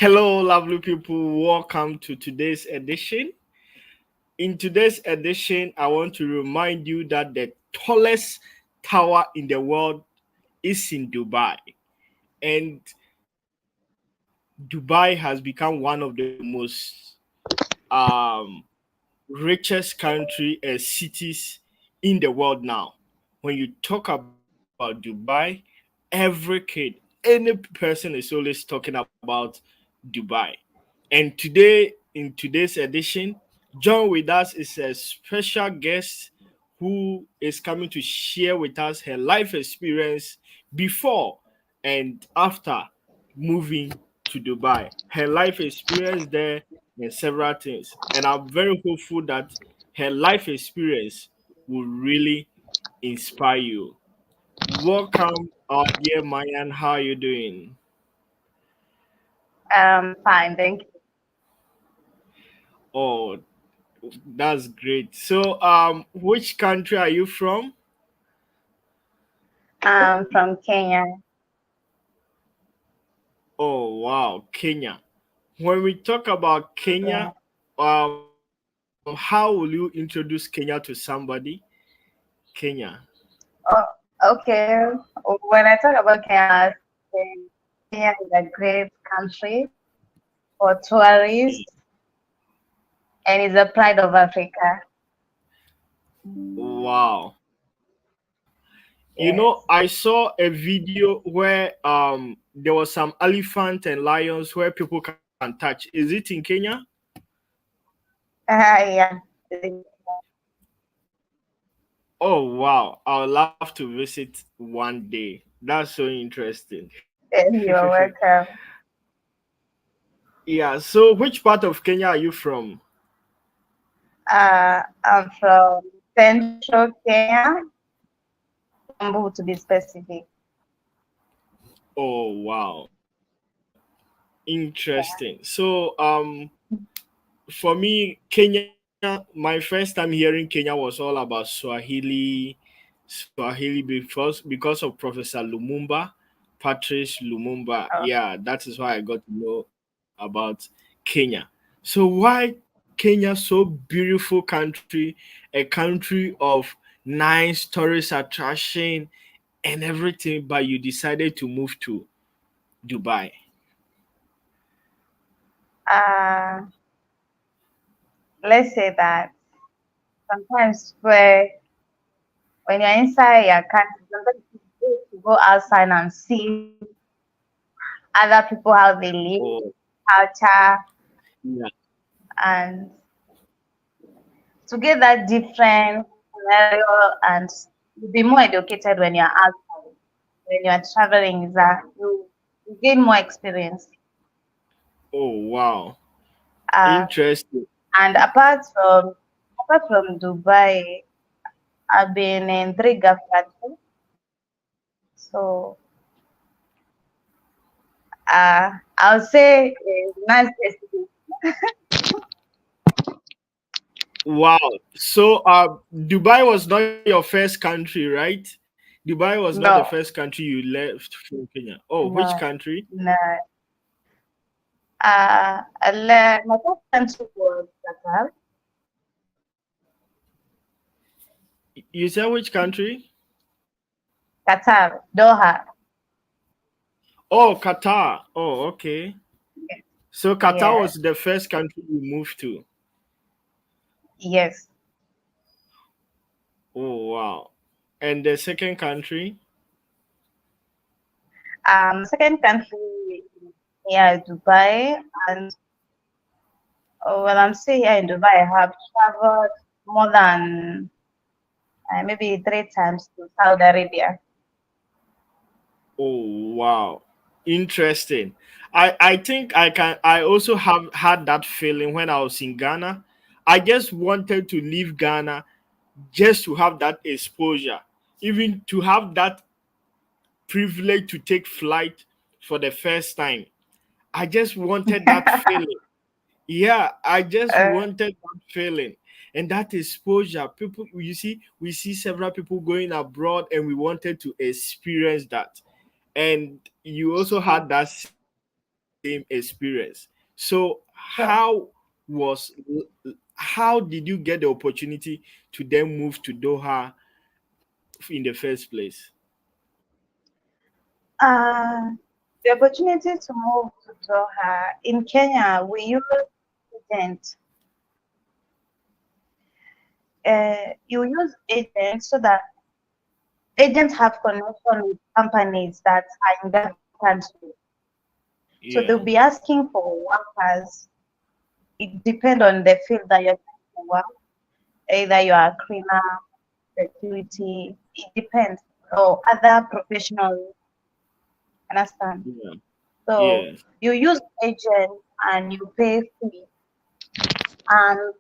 Hello, lovely people. Welcome to today's edition. In today's edition, I want to remind you that the tallest tower in the world is in Dubai. And Dubai has become one of the most um, richest country and cities in the world now. When you talk about Dubai, every kid, any person is always talking about Dubai. And today, in today's edition, join with us is a special guest who is coming to share with us her life experience before and after moving to Dubai. Her life experience there and several things. And I'm very hopeful that her life experience will really inspire you. Welcome, our dear Maryann. How are you doing? Fine, thank you. Oh, that's great. So, which country are you from? From Kenya. Oh, wow, Kenya. When we talk about Yeah. Kenya, how will you introduce Kenya to somebody? Kenya. Oh, okay. When I talk about Kenya, I say Kenya is a great country for tourists and is a pride of Africa. Wow. I Yes. saw a video where there was some elephant and lions where people can touch. Is it in Kenya? Yeah. Oh wow, I would love to visit one day. That's so interesting. And you're welcome. Yeah, so which part of Kenya are you from? I'm from Central Kenya, Kiambu to be specific. Oh wow. Interesting. For me, Kenya, my first time hearing Kenya was all about Swahili because of Professor Lumumba, Patrice Lumumba. Oh, Yeah, that is why I got to know about Kenya. So why Kenya so beautiful country, a country of nice tourist attraction and everything, but you decided to move to Dubai? uh, let's say that sometimes when you're inside your country, sometimes it's good to go outside and see other people how they live, Oh, culture, yeah. and to get that different scenario and you'll be more educated when you're outside. When you're traveling, is that you gain more experience. Oh, wow. Uh, Interesting. and apart from Dubai, I've been in three Gulf countries. So I'll say a nice place to be. Wow. So, Dubai was not your first country, right? Dubai was not the first No, country you left from Kenya. Oh, which no, country? no. My first country was Qatar. You said which country? Qatar, Doha. Oh, Qatar. Oh, okay. So, Qatar Yeah, was the first country you moved to. yes. Oh, wow. And the second country? Second country, yeah, Dubai. And when I'm still here in Dubai, I have traveled more than maybe three times to Saudi Arabia. Oh, wow. Interesting. I think I also have had that feeling when I was in Ghana. I just wanted to leave Ghana just to have that exposure, even to have that privilege to take flight for the first time. I just wanted that feeling. Yeah, I just Uh, wanted that feeling. And that exposure, people, we see several people going abroad and we wanted to experience that. And you also had that same feeling. same experience. So Sure. was how did you get the opportunity to then move to Doha in the first place? Uh, the opportunity to move to Doha in Kenya, we use agent. You use agents so that agents have connection with companies that are in that country. So they'll Yeah, be asking for workers. It depends on the field that you're trying to work. Either you are a cleaner, security, it depends. Or other professionals, understand? yeah, So yes, you use agent and you pay fee. And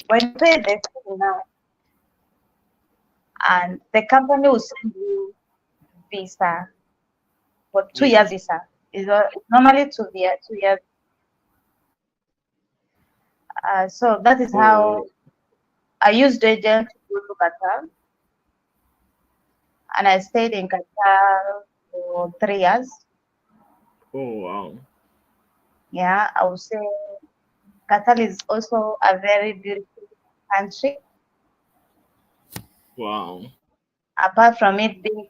when you pay the fee now, and the company will send you visa for 2 years yeah. visa. It's normally 2 years, 2 years. So that is Oh, how I used agent to go to Qatar, and I stayed in Qatar for 3 years. oh wow, Yeah, I would say Qatar is also a very beautiful country. wow. Apart from it being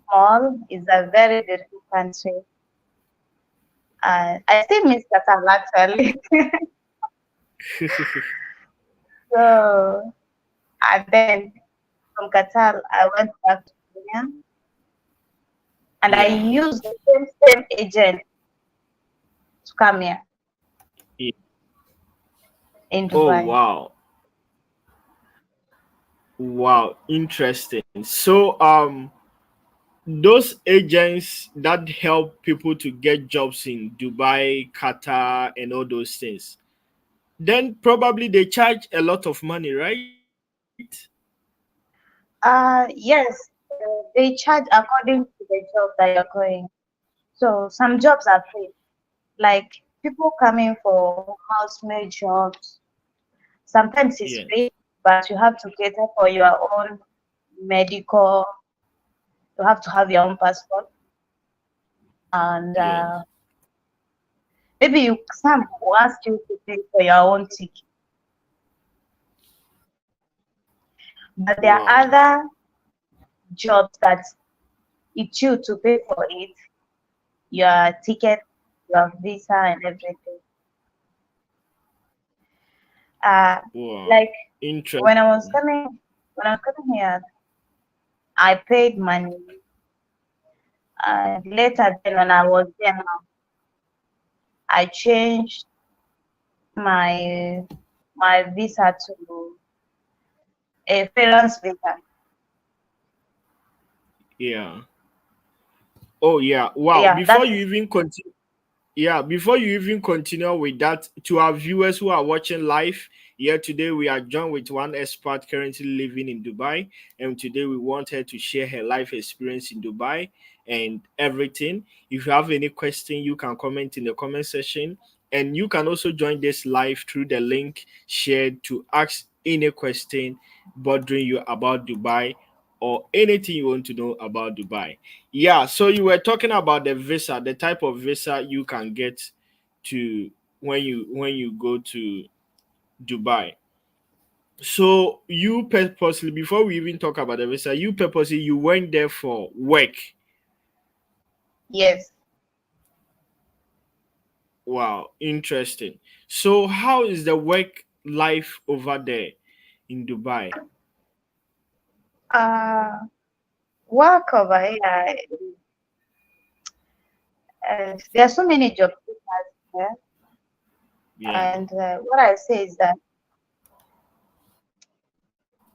small, it's a very beautiful country. I still miss Qatar actually. So, and then from Qatar, I went back to Kenya, and I Yeah. used the same agent to come here Yeah. in Oh Dubai. wow, wow, interesting. So those agents that help people to get jobs in Dubai, Qatar, and all those things, then probably they charge a lot of money, right? Yes, they charge according to the job that you're going. So some jobs are free, like people coming for housemaid jobs. Sometimes it's Yes, free, but you have to cater for your own medical. You have to have your own passport, and yes. maybe some will ask you to pay for your own ticket. But there are Wow, other jobs that it's you to pay for it, your ticket, your visa, and everything. Uh, wow. like when I was Interesting. coming, when I was coming here, I paid money. And later, then when I was there now, I changed my my visa to a freelance visa. Yeah. Oh yeah. Wow. Yeah, Before that you is even continue. Yeah, before you even continue with that, to our viewers who are watching live, here today we are joined with one expert currently living in Dubai, and today we want her to share her life experience in Dubai and everything. If you have any question, you can comment in the comment section, and you can also join this live through the link shared to ask any question bothering you about Dubai or anything you want to know about Dubai. Yeah, so you were talking about the visa, the type of visa you can get to when you go to Dubai. So you purposely, before we even talk about the visa, you purposely you went there for work. yes. Wow, interesting. So how is the work life over there in Dubai? Uh, work over here. There are so many job seekers here, Yeah, and what I say is that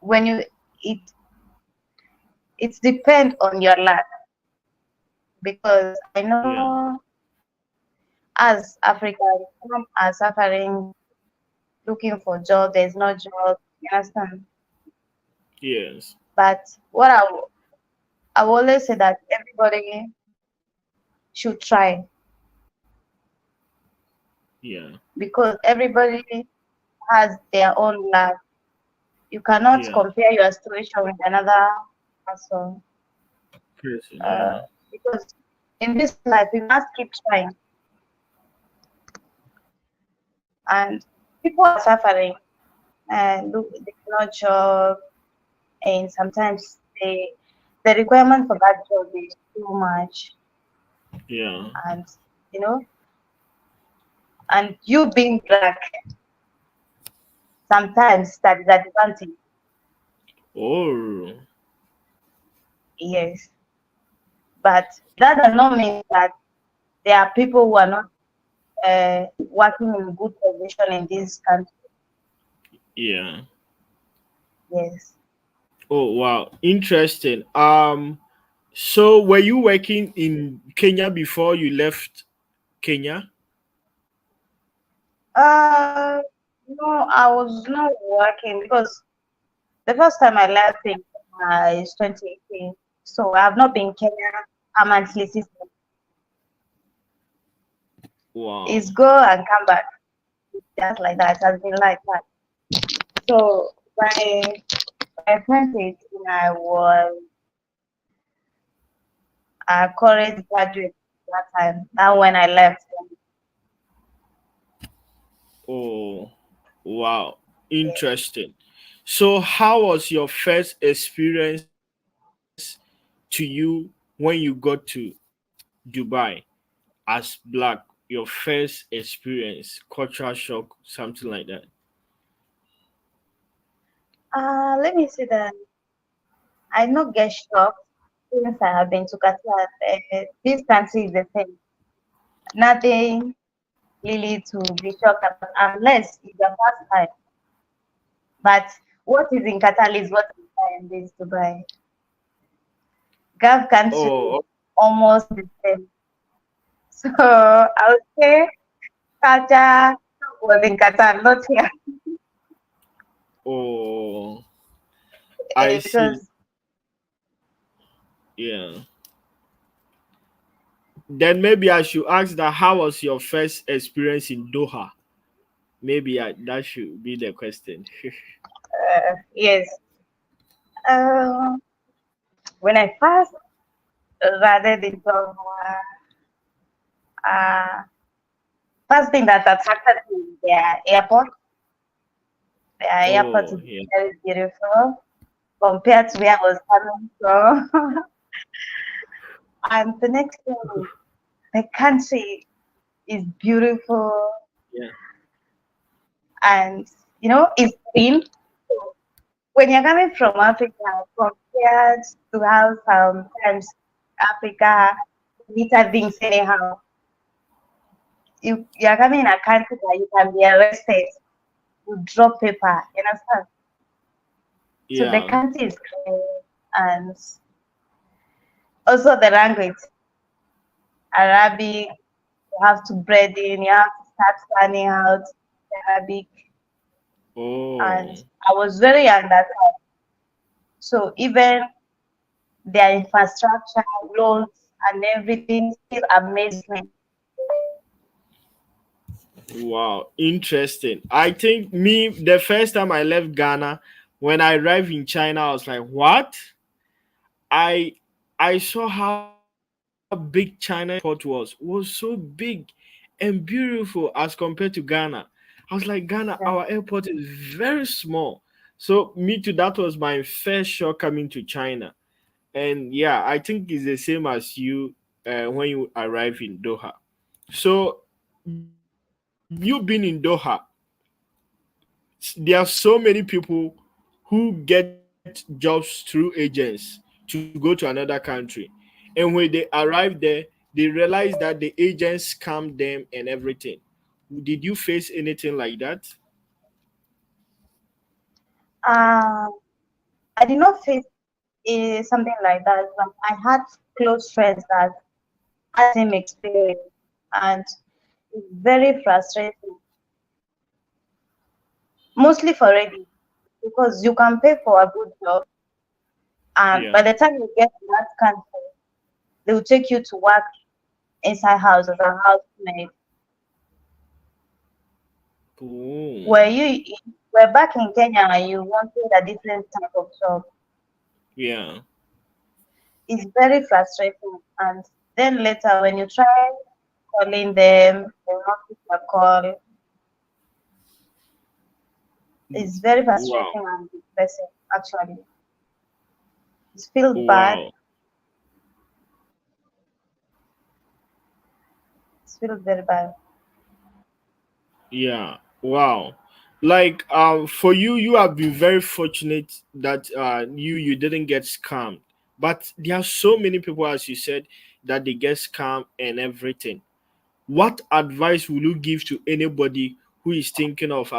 when you it it depends on your luck, because I yeah, know as Africans some are suffering looking for job. There's no job. You understand? yes, But I will always say that everybody should try, yeah, because everybody has their own luck. You cannot yeah. compare your situation with another person, Person, uh, yeah, because in this life we must keep trying. and people are suffering and look, they cannot job, and sometimes the requirement for that job is too much, Yeah. and you know, and you being black, sometimes that is advantage. Oh. Yes, but that does not mean that there are people who are not working in good position in this country. Yeah. Yes. Oh wow. Interesting. So were you working in Kenya before you left Kenya? Uh, no, I was not working because the first time I left in Kenya is 2018. So I have not been Kenya permanently since. Wow. It's go and come back. Just like that. It has been like that. So by 2018, I was a college graduate that time. Now when I left, Oh wow. Interesting. So how was your first experience to you when you got to Dubai as black? Your first experience, culture shock, something like that. let me see that. I not get shocked since I have been to Qatar. This country is the same. Nothing really to be shocked about unless it's your first time. But what is in Qatar is what is in this Dubai. Gulf country Oh, almost the same. So I would say culture was in Qatar, not here. oh, I see. Because Yeah. Then maybe I should ask that how was your first experience in Doha? Maybe that should be the question. yes, uh, when I first landed in Doha, uh, first thing that attracted me is their airport. Their airport Oh, is yeah. very beautiful compared to where I was coming from. And the next thing is the country is beautiful Yeah. and it's clean. So when you're coming from Africa, compared to how sometimes Africa litter things anyhow, you're coming in a country that you can be arrested, you drop paper, you understand? So the Yeah. country is clean and also the language, Arabic, you have to bread in, you have to start learning out Arabic. And Oh, I was very young that time. So even their infrastructure, roads, and everything still amazed me. wow. Interesting. I think me, the first time I left Ghana, when I arrived in China, I was like, what? I I saw how big China airport was so big and beautiful as compared to Ghana. I was like, Ghana, our Yeah. airport is very small. So me too, that was my first shock coming to China. And yeah, I think it's the same as you when you arrive in Doha. So you being in Doha, there are so many people who get jobs through agents to go to another country. And when they arrive there, they realize that the agents scam them and everything. Did you face anything like that? Uh, I did not face something like that, but I had close friends that had same experience, and it's very frustrating, mostly for ready, because you can pay for a good job, and Yeah. by the time you get to that country, they will take you to work inside house as a housemaid. Where Boom. you were back in Kenya and you wanted a different type of job, Yeah. it's very frustrating. And then later, when you try calling them, they will not pick your call. It's very Wow. frustrating and depressing, actually. It feels bad. Wow. It feels very bad. Yeah. Wow. Like for you, you have been very fortunate that you didn't get scammed. But there are so many people, as you said, that they get scammed and everything. What advice will you give to anybody who is thinking of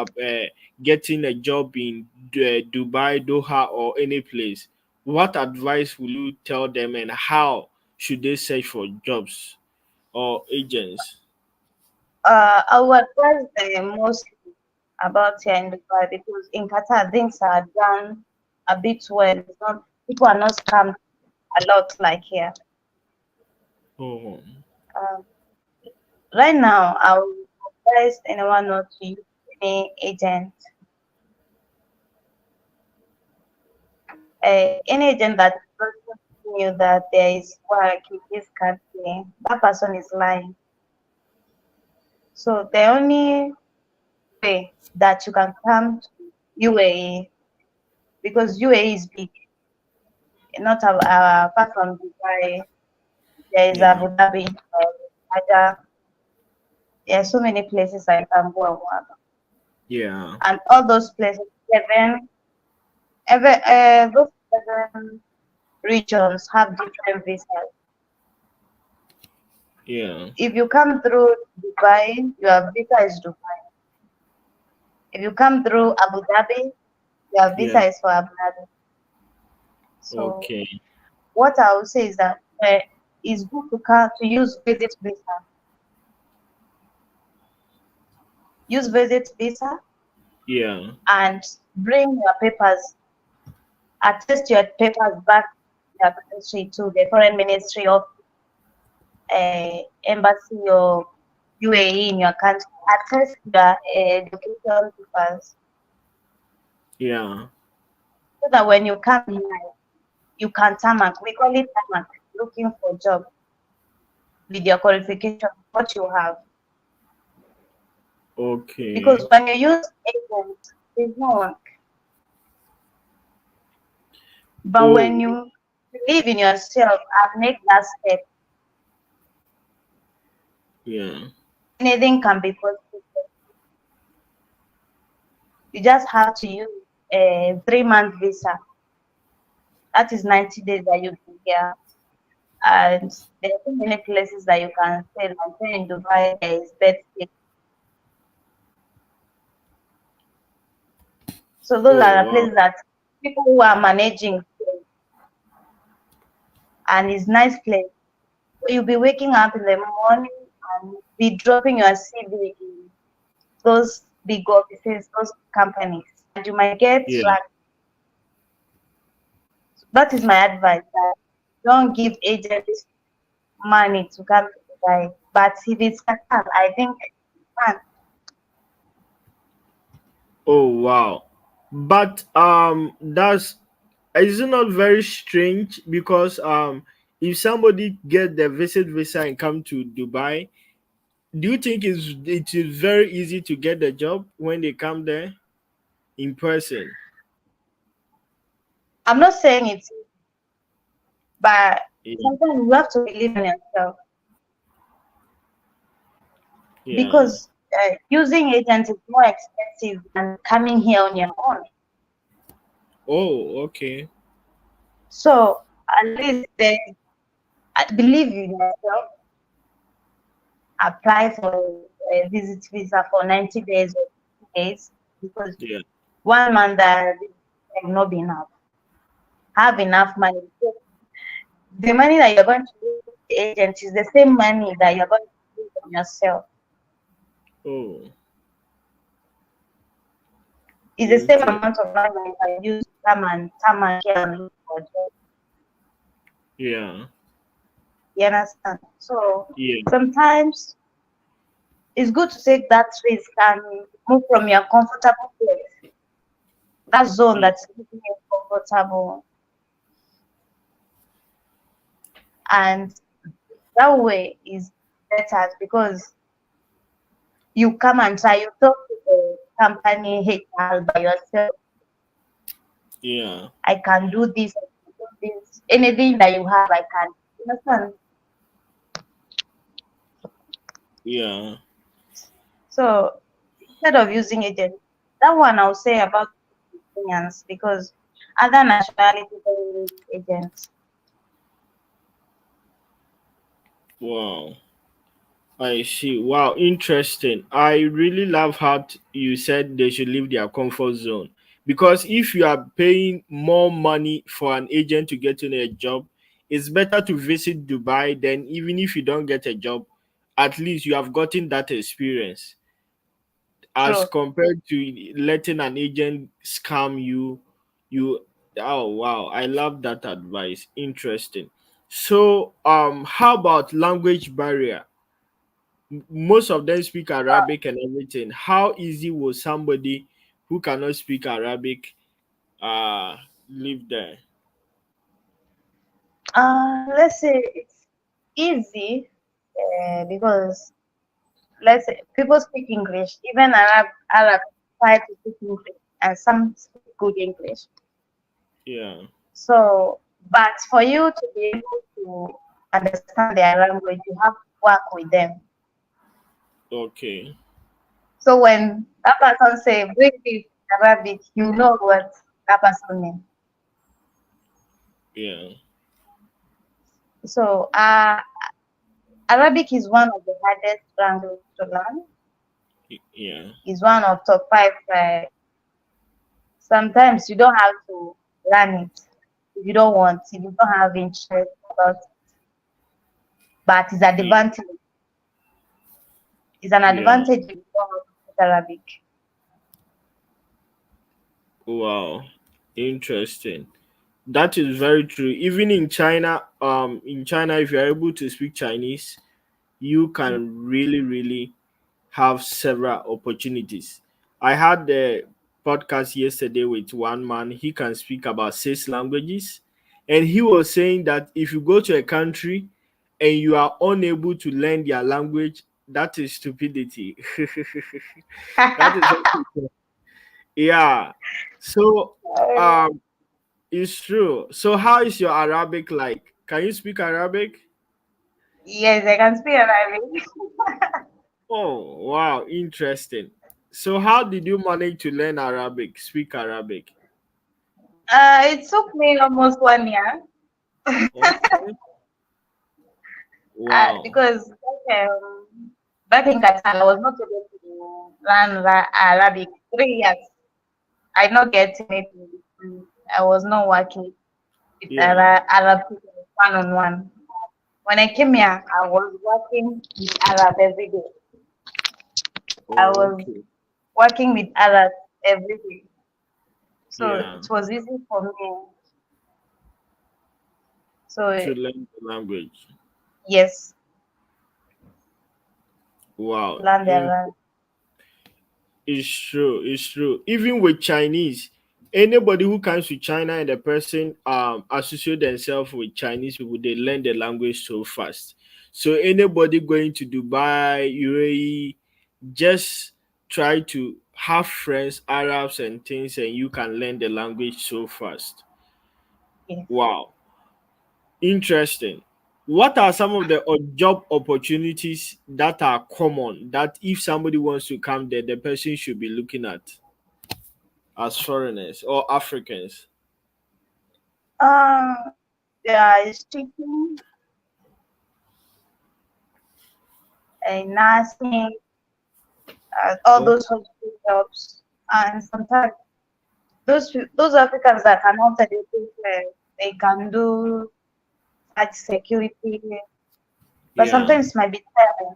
getting a job in Dubai, Doha, or any place? What advice will you tell them, and how should they search for jobs or agents? I would advise them mostly about here in Dubai because in Qatar things are done a bit well. It's not, people are not scammed a lot like here. Oh, Um, right now, I would advise anyone not to use any agent. Any agent that doesn't tell you that there is work in this country, that person is lying. So the only way that you can come to UAE, because UAE is big, not apart from Dubai, there is yeah, Abu Dhabi, Aja. There are so many places I can go and work, yeah, and all those places, those 7 regions have different visas. yeah, If you come through Dubai, your visa is Dubai. If you come through Abu Dhabi, your yeah. visa is for Abu Dhabi. So Okay, what I would say is that it's good to come to use visit visa. Use visit visa yeah, and bring your papers, attest your papers back to your country to the foreign ministry of embassy or UAE in your country. Attest your education papers yeah. so that when you come here, you can tarmac. We call it tarmac, looking for job with your qualification, what you have. Because Okay. when you use agents, there's no work. But when Oh, you believe in yourself and make that step, yeah. anything can be possible. You just have to use a 3 month visa. That is 90 days that you can here. And there are so many places that you can stay. Like say in Dubai, there is bed stay. So those Oh, are the wow. places that people who are managing stay. And it's nice place. So you'll be waking up in the morning and be dropping your CV in those big offices, those companies, and you might get Yeah. ranked. That is my advice. That don't give agents money to come to Dubai. But if it's Qatar, I think you can. Oh, wow. But that's, is it not very strange? Because if somebody get the visit visa and come to Dubai, do you think it is very easy to get the job when they come there in person? I'm not saying it's easy, but Yeah. sometimes you have to believe in yourself Yeah. because using agents is more expensive than coming here on your own. Oh, okay. So at least believe in yourself, apply for a visit visa for 90 days or 60 days because Yeah. 1 month that will not be enough. Have enough money. So the money that you're going to use the agent is the same money that you're going to use on yourself. Oh, It's the same okay. amount of money that you can use to come and here and look for a job. Yeah. You understand? So Yeah. sometimes it's good to take that risk and move from your comfortable place, that zone Yeah. that's making you comfortable, and that way is better because you come and try, you talk to them. company HR by yourself. Yeah. I can do this, I can do this. Anything that you have, I can. You understand? Yeah. So instead of using agents, that one I'll say about Kenyans because other nationalities don't use agents. Wow. I see. Wow, interesting. I really love how you said they should leave their comfort zone. Because if you are paying more money for an agent to get in a job, it's better to visit Dubai than even if you don't get a job, at least you have gotten that experience as True. compared to letting an agent scam you. You oh wow, I love that advice. Interesting. So how about language barrier? Most of them speak Arabic and everything. How easy will somebody who cannot speak Arabic live there? Let's say it's easy because let's say people speak English, even Arab try to speak English, and some speak good English. Yeah. So, but for you to be able to understand their language, you have to work with them. Okay. So when that person say bring this Arabic, you know what that person means. Yeah. So Arabic is one of the hardest language to learn. Yeah. It's one of top five. Sometimes you don't have to learn it if you don't want, if you don't have interest about it. But it's an Yeah. advantage. It's an Yeah. advantage if you don't know to speak Arabic. Wow. Interesting. That is very true. Even in China, if you're able to speak Chinese, you can really, really have several opportunities. I had the podcast yesterday with one man. He can speak about 6 languages, and he was saying that if you go to a country and you are unable to learn their language, that is stupidity. That is what he said. Yeah. So um, it's true. So how is your Arabic like? Can you speak Arabic? Yes, I can speak Arabic. Oh, wow, interesting. So, how did you manage to learn Arabic, speak Arabic? It took me almost 1 year Okay, wow, because back in Qatar, I was not able to learn Arabic. 3 years, I not getting it. I was not working with yeah, Arab people one on one. When I came here, I was working with Arab every day. I was okay, working with Arab every day. So yeah, it was easy for me. So to learn the language. yes, Wow, learn the Arab. it's true, it's true. Even with Chinese, anybody who comes to China and the person associate themselves with Chinese people, they learn the language so fast. So anybody going to Dubai, UAE, just try to have friends, Arabs and things, and you can learn the language so fast. Yes. Wow, interesting. What are some of the job opportunities that are common that if somebody wants to come there, the person should be looking at as foreigners or Africans? Um, there is teaching and nursing, all Oh, those hospital jobs, and sometimes those Africans that cannot educate, they can do such security, but yeah, sometimes it might be tiring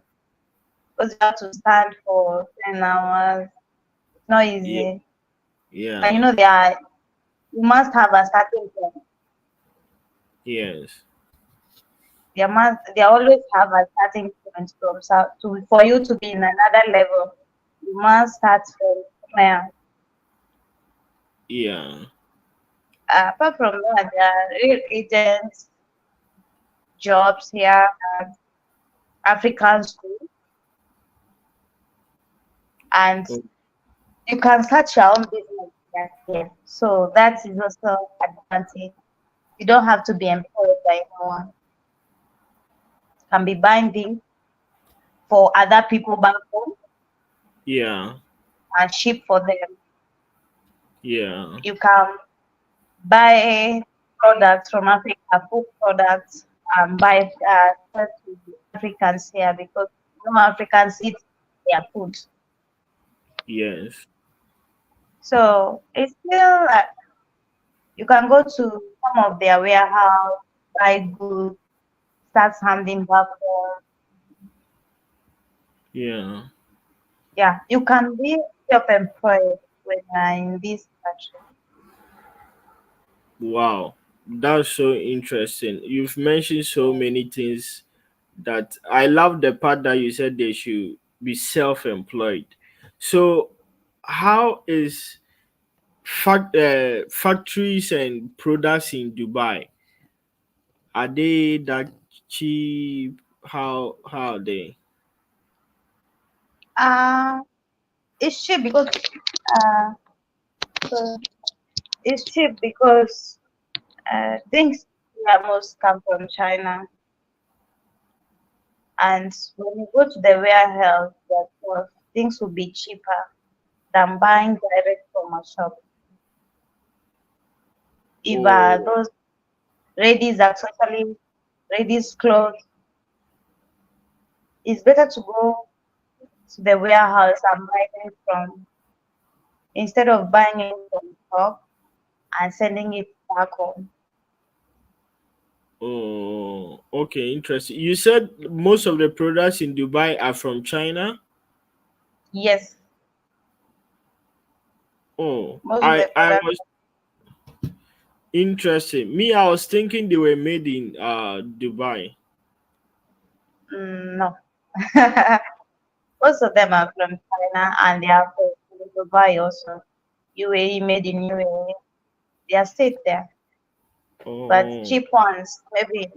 because you have to stand for 10 hours. It's not yeah, easy, and yeah, you must have a starting point. yes, They always have a starting point from for you to be in another level. You must start from somewhere. yeah. Apart from that, there are real agents jobs here at African school, and Oh, You can start your own business here. So that is also advantage. You don't have to be employed by anyone. You can be buying things for other people back home Yeah. and ship for them. Yeah. You can buy products from Africa, food products, and buy sell to the Africans here because no Africans eat their food. Yes. So it's still you can go to some of their warehouse, buy goods, start handing back home. Yeah. Yeah, you can be self-employed when you're in this country. Wow. That's so interesting. You've mentioned so many things that I love the part that you said they should be self-employed. So how is factories and products in Dubai? Are they that cheap? How are they? Uh, it's cheap because uh, so it's cheap because things here most come from China, and when you go to the warehouse, things will be cheaper than buying direct from a shop. If Oh, those ladies actually ladies clothes, it's better to go to the warehouse and buy it from instead of buying it from shop and sending it back home. oh, okay, interesting. You said most of the products in Dubai are from China. Yes, Oh, most of I the I products. was interested. Me, I was thinking they were made in Dubai. No. Most of them are from China and they are from Dubai also. UAE, made in UAE. They are stayed there. But Oh, cheap ones, maybe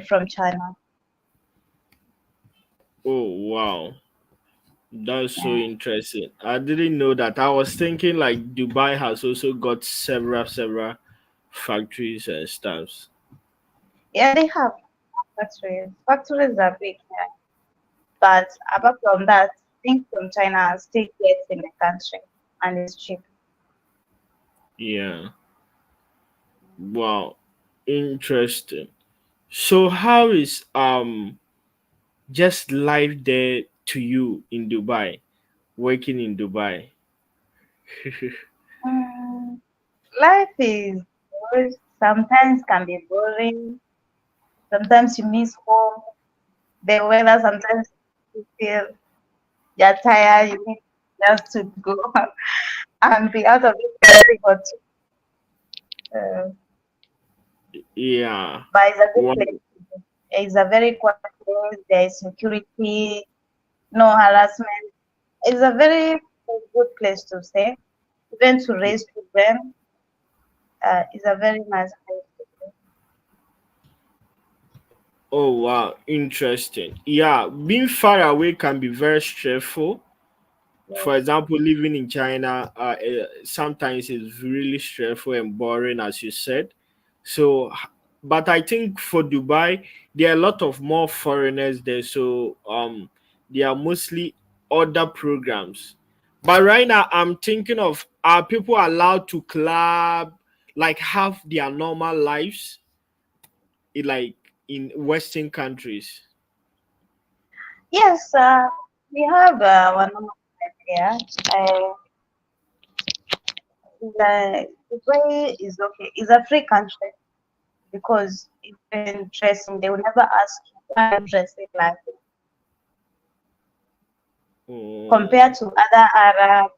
from China. oh, wow. That's so Yeah. interesting. I didn't know that. I was thinking like Dubai has also got several factories and stuffs. Yeah, they have factories. Factories are big here. But apart from that, things from China still get in the country and it's cheap. Yeah. Wow. Interesting. So how is just life there to you in Dubai, working in Dubai? Mm, life is good. Sometimes can be boring. Sometimes you miss home. The weather sometimes you feel you're tired. You need just to go and be out of this country for Yeah. but it's a good Wow. place. It's a very quiet place. There is security, no harassment. It's a very good place to stay. Even to raise children, it's a very nice place to stay. Oh wow, interesting. Yeah, being far away can be very stressful. For Yes. example, living in China, sometimes it's really stressful and boring, as you said. So, but I think for Dubai, there are a lot of more foreigners there. So, they are mostly other programs. But right now, I'm thinking of, are people allowed to club, like have their normal lives, like in Western countries? Yes, we have one of here. Uh, the way is okay. It's a free country because even dressing, they will never ask you why are you dressing like this. Oh, Compared to other Arab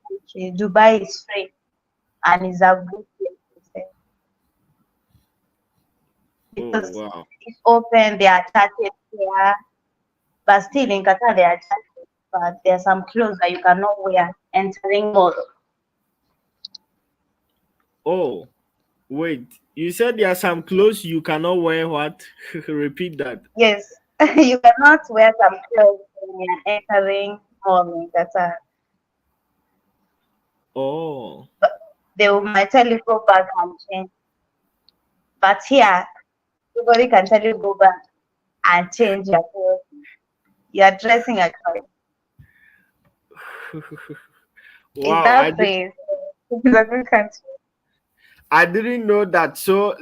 countries, Dubai is free and is a good place to stay oh because wow. it's open. They are chatted here, but still in Qatar they are chatted. But there are some clothes that you cannot wear entering mall. Oh, wait, you said there are some clothes you cannot wear. What? Repeat that. Yes, you cannot wear some clothes when you're entering mall in Qatar. Oh, But might tell you go back and change. But here, nobody can tell you go back and change your clothes. You're dressing a choice. In wow! that place, it's a good country. I didn't know that. So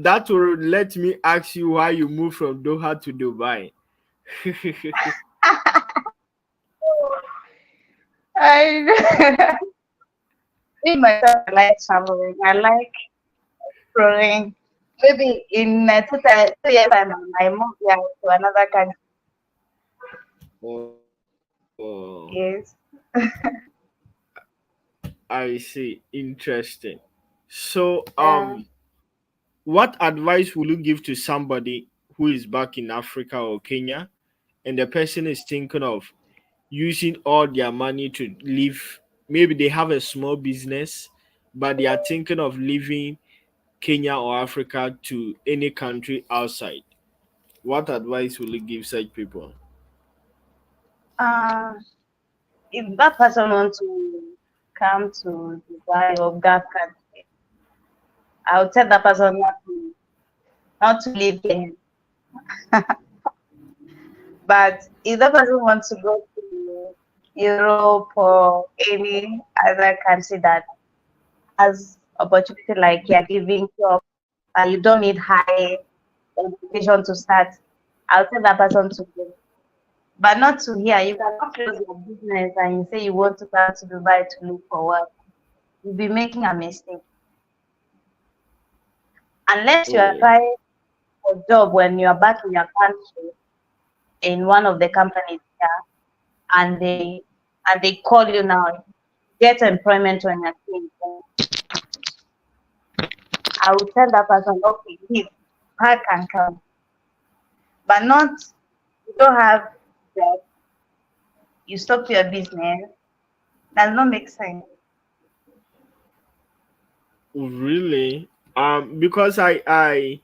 that will let me ask you why you moved from Doha to Dubai. I me myself, I like traveling. I like exploring. Maybe in 2 years time, I move here to another country. Oh, Yes. I see. Interesting. So, Um, what advice will you give to somebody who is back in Africa or Kenya, and the person is thinking of using all their money to live? Maybe they have a small business, but they are thinking of leaving Kenya or Africa to any country outside. What advice will you give such people? uh, if that person wants to come to Dubai or that country, I would tell that person not to live there. But if the person wants to go to Europe or any other country that has opportunity like you're giving job and you don't need high education to start, I'll tell that person to go. But not to here. You cannot close your business and you say you want to come to Dubai to look for work. You'll be making a mistake. Unless you are Oh, trying for job when you are back in your country in one of the companies here and they call you now, get employment when you're staying there. I will tell that person, okay, leave, pack and come. But not you don't have job, you stop your business. Does not make sense. really? Because I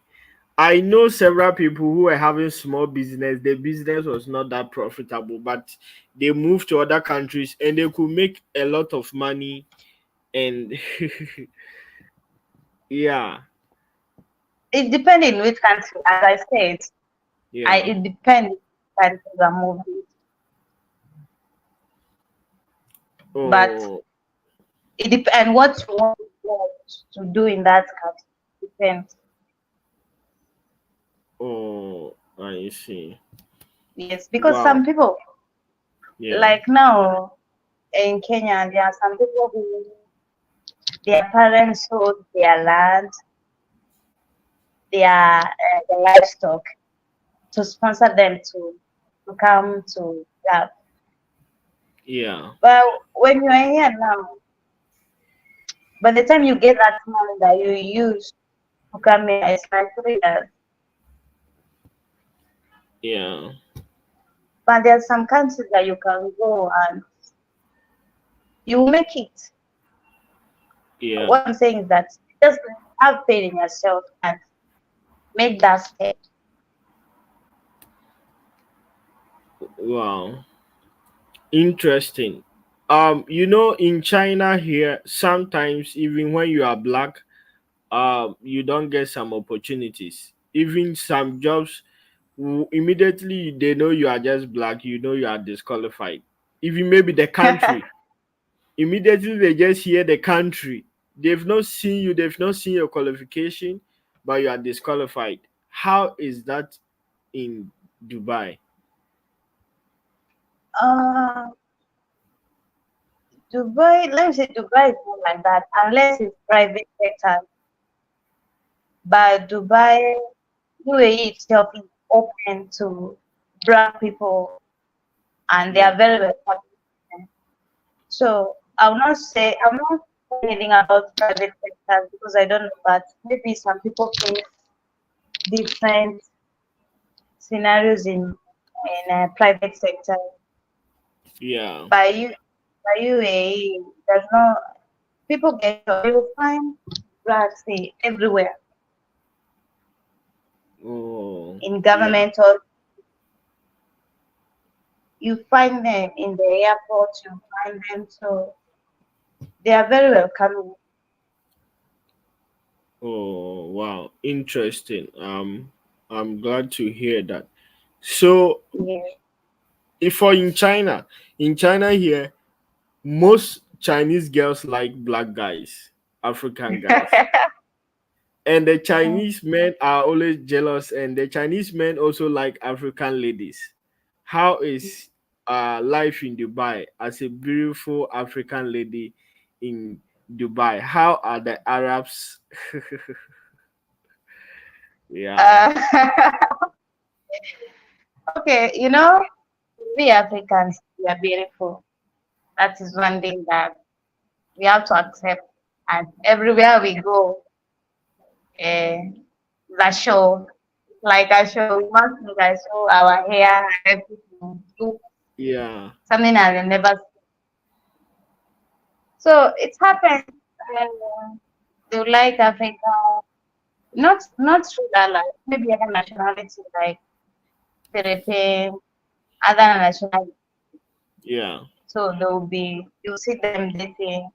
know several people who were having small business. The business was not that profitable, but they moved to other countries and they could make a lot of money. And yeah, It depends in which country. As I said, yeah. it depends which countries are moving. But Oh, it depends what you want to do in that country. Depends. oh, I see. Yes, because Wow. some people, Yeah, like now in Kenya, there are some people who their parents sold their land, their livestock to sponsor them to come to that. yeah, But when you are here now, by the time you get that money that you use to come here, it's like 3 years. yeah, But there are some countries that you can go and you will make it. yeah. What I'm saying is that just have faith in yourself and make that step. Wow. Interesting. In China here, sometimes even when you are black, you don't get some opportunities. Even some jobs, immediately they know you are just black, you are disqualified. Even maybe the country, immediately they just hear the country. They've not seen you, they've not seen your qualification, but you are disqualified. How is that in Dubai? uh, Dubai, let me say Dubai is not like that unless it's private sector. But Dubai, UAE itself is open to black people and they Yeah, are very welcoming. So I'm not saying anything about private sector because I don't know, but maybe some people face different scenarios in a private sector. yeah. By you by UAE, there's no people get job. You will find blacks everywhere Oh, in yeah. government or you find them in the airport. You find them so They are very welcoming. Oh wow, interesting. I'm glad to hear that. So Yes. if for in China here, most Chinese girls like black guys, African guys. And the Chinese men are always jealous, and the Chinese men also like African ladies. How is life in Dubai as a beautiful African lady in Dubai? How are the Arabs? Yeah, Uh, okay, we Africans, we are beautiful. That is one thing that we have to accept. And everywhere we go, uh, the show, like I show, we must think I show our hair and everything. Do yeah, something I will never see. So it happens. Uh, they like Africa, not through that, like maybe other nationality like Philippines, other nationality. yeah. So you see them dating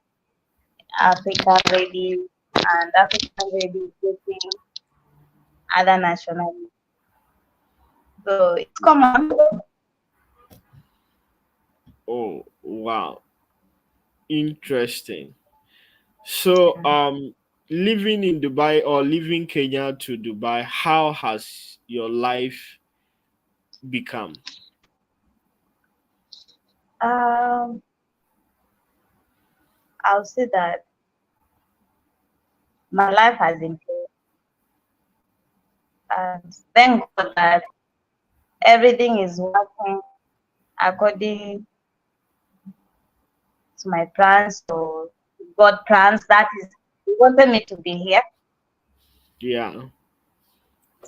African ladies and African ladies dating other nationalities. So it's common. Oh wow, interesting. So living in Dubai or leaving Kenya to Dubai, how has your life become? Um, I'll say that my life has improved, and thank God that everything is working according to my plans. So God plans. That is, He wanted me to be here. Yeah.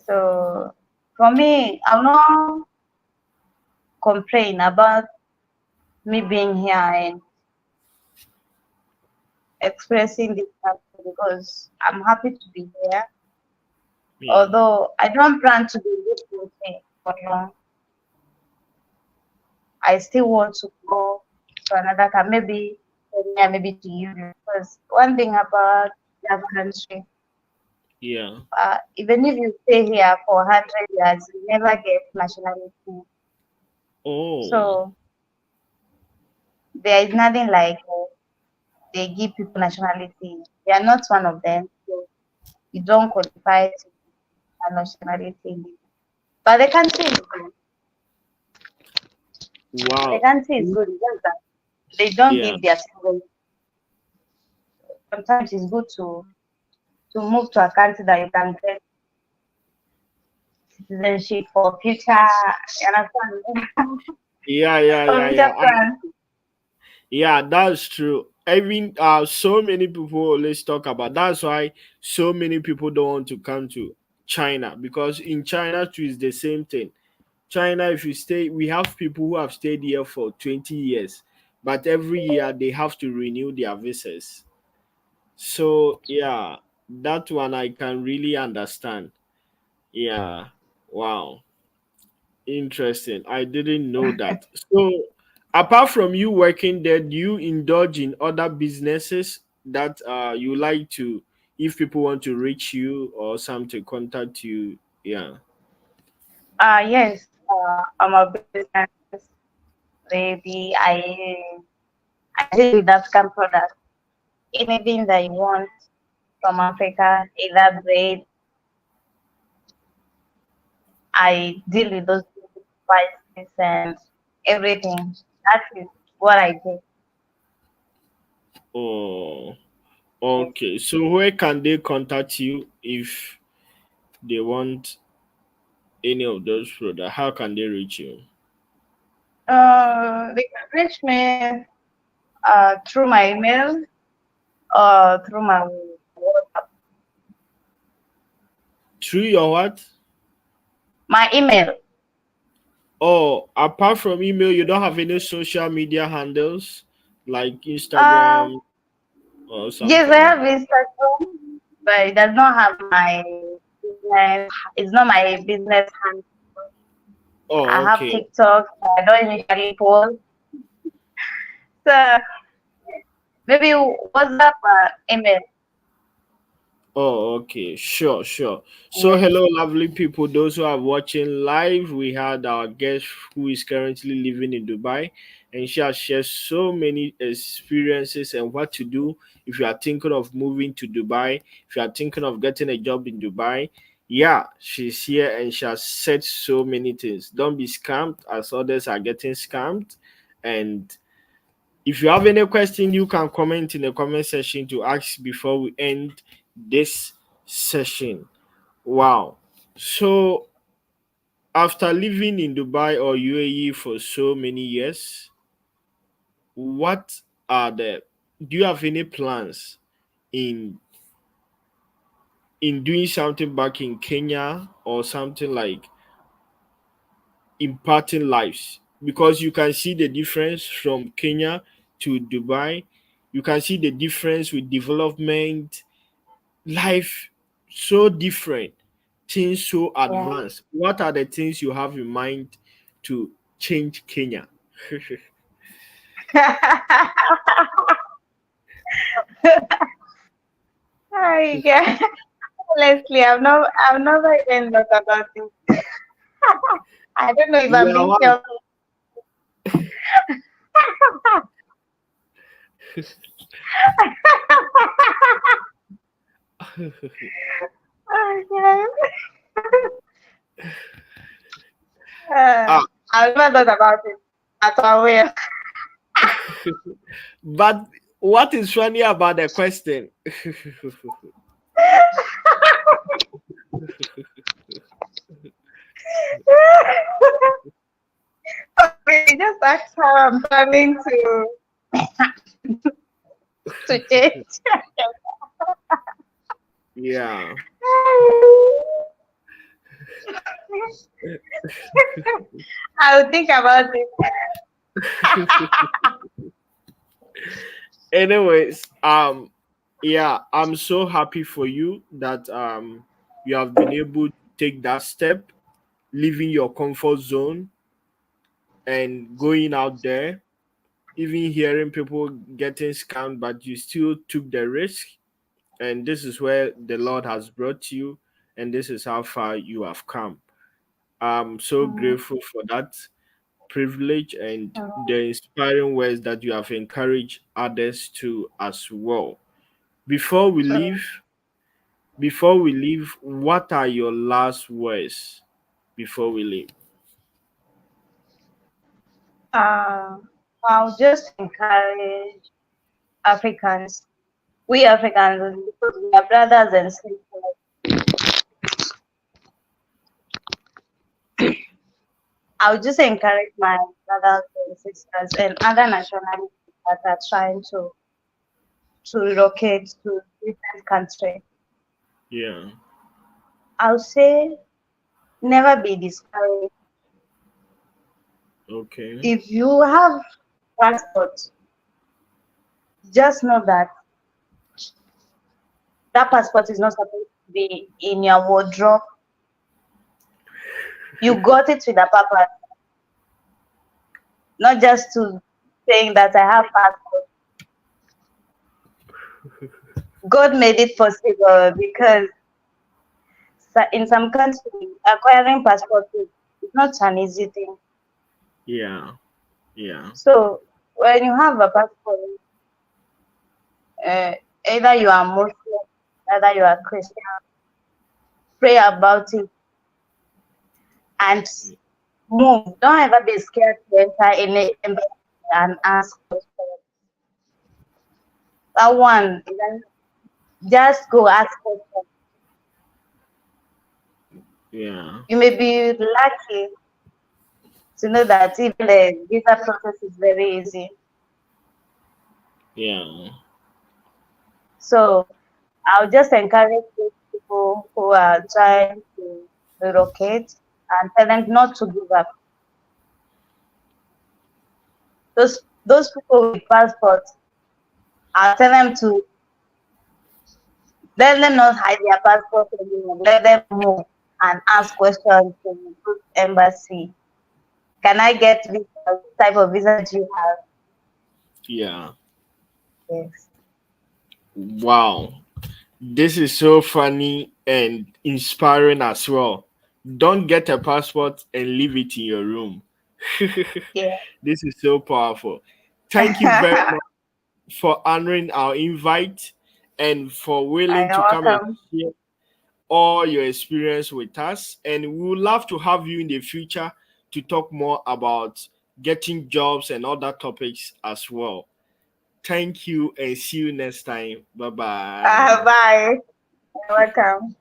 So for me, I'll not complain about me being here and expressing this happy because I'm happy to be here. Yeah. Although I don't plan to be this country for long, I still want to go to another country, maybe Kenya, maybe to Europe. Because one thing about that country, Yeah. even if you stay here for 100 years, you never get nationality. Oh. So there is nothing like they give people nationality. They are not one of them. So you don't qualify to a nationality. But the country is good. The Wow. country is good. It's just that they don't Yeah. give their citizens. Sometimes it's good to move to a country that you can get citizenship for future. You understand? Yeah, yeah, For yeah, future yeah. plans. Yeah, that's true. Even so many people always talk about that's why so many people don't want to come to China because in China too is the same thing. China, if you stay, we have people who have stayed here for 20 years, but every year they have to renew their visas. So yeah, that one I can really understand. Yeah. Wow. Interesting. I didn't know that. So, apart from you working there, do you indulge in other businesses that you like to, if people want to reach you or some to contact you? Yeah. Yes, I'm a business lady. I deal with African products. Anything that you want from Africa, either bread, I deal with those spices and everything. That is what I do. Oh, Yes. okay. So, where can they contact you if they want any of those products? How can they reach you? They can reach me through my email or through my Through your what? email. Oh, apart from email, you don't have any social media handles like Uh, Instagram or yes, I something. have Instagram, but it does not have my business. It's not my business hand. I Oh, have okay. TikTok. I don't usually post. So Maybe WhatsApp email. Oh, okay. Sure, sure. So, Yes. hello, lovely people. Those who are watching live, we had our guest who is currently living in Dubai, and she has shared so many experiences and what to do if you are thinking of moving to Dubai, if you are thinking of getting a job in Dubai. Yeah, she's here and she has said so many things. Don't be scammed as others are getting scammed. And if you have any question, you can comment in the comment section to ask before we end this session. Wow. So after living in Dubai or UAE for so many years, what are the do you have any plans in doing something back in Kenya or something like imparting lives? Because you can see the difference from Kenya to Dubai. You can see the difference with development, life so different, things so Yeah. advanced. What are the things you have in mind to change Kenya? I guess. Honestly, I've never even thought about it. I don't know if I'm Yeah, being what? selfish. Okay. Ah, I've never thought about it. But I will. but what is funny about the question? Okay, just ask how I'm planning to change. Yeah. I'll think about it. Anyways, yeah, I'm so happy for you that you have been able to take that step, leaving your comfort zone and going out there, even hearing people getting scammed, but you still took the risk. And this is where the Lord has brought you, and this is how far you have come. I'm so Mm, grateful for that privilege and the inspiring words that you have encouraged others to as well. Before we mm, leave, what are your last words before we leave? Uh, I'll just encourage Africans, we Africans, because we are brothers and sisters. I'll just encourage my brothers and sisters and other nationalities that are trying to relocate to different countries. Yeah. I'll say never be discouraged. Okay. If you have passport, just know that that passport is not supposed to be in your wardrobe. You got it with a purpose, not just to saying that I have passport. God made it possible because in some countries acquiring passport is not an easy thing. Yeah. Yeah. So when you have a passport, uh, either you are Muslim, either you are Christian, pray about it and move. Don't ever be scared to enter any embassy and ask questions. That one, then just go ask questions. Yeah. You may be lucky to know that even the visa process is very easy. Yeah. So I'll just encourage those people who are trying to relocate and tell them not to give up. Those people with passports, I'll tell them to let them not hide their passport anymore. Let them move and ask questions to the embassy. Can I get visa? What type of visa do you have? Yeah. Yes. Wow. This is so funny and inspiring as well. Don't get a passport and leave it in your room. Yeah. This is so powerful. Thank you very much for honoring our invite and for willing You're to come and welcome. share all your experience with us. And we would love to have you in the future to talk more about getting jobs and other topics as well. Thank you and see you next time. Bye bye. Bye. You're welcome.